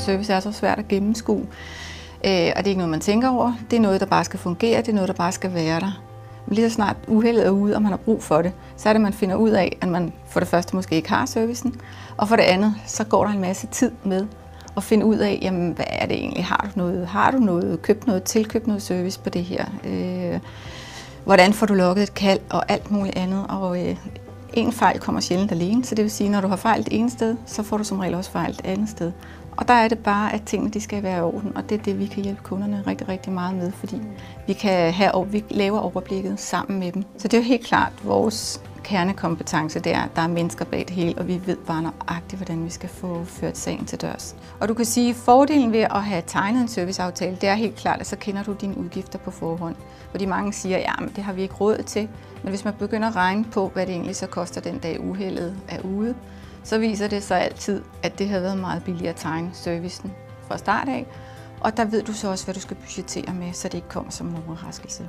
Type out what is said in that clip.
service er så svært at gennemskue. Og det er ikke noget, man tænker over. Det er noget, der bare skal fungere. Det er noget, der bare skal være der. Men lige så snart uheldet er ude, og man har brug for det, så er det, man finder ud af, at man for det første måske ikke har servicen, og for det andet, så går der en masse tid med at finde ud af, jamen, hvad er det egentlig? Har du noget, tilkøbt noget service på det her? Hvordan får du lukket et kald og alt muligt andet? Og en fejl kommer sjældent alene, så det vil sige, når du har fejl det ene sted, så får du som regel også fejl det andet sted. Og der er det bare, at tingene de skal være i orden, og det er det, vi kan hjælpe kunderne rigtig, rigtig meget med, fordi vi laver overblikket sammen med dem. Så det er jo helt klart vores kernekompetence, det er, at der er mennesker bag det hele, og vi ved bare nøjagtigt, hvordan vi skal få ført sagen til dørs. Og du kan sige, at fordelen ved at have tegnet en serviceaftale, det er helt klart, at så kender du dine udgifter på forhånd. Fordi mange siger, at det har vi ikke råd til, men hvis man begynder at regne på, hvad det egentlig så koster den dag uheldet er ude, så viser det sig altid, at det har været meget billigere at tegne servicen fra start af. Og der ved du så også, hvad du skal budgettere med, så det ikke kommer som en overraskelse.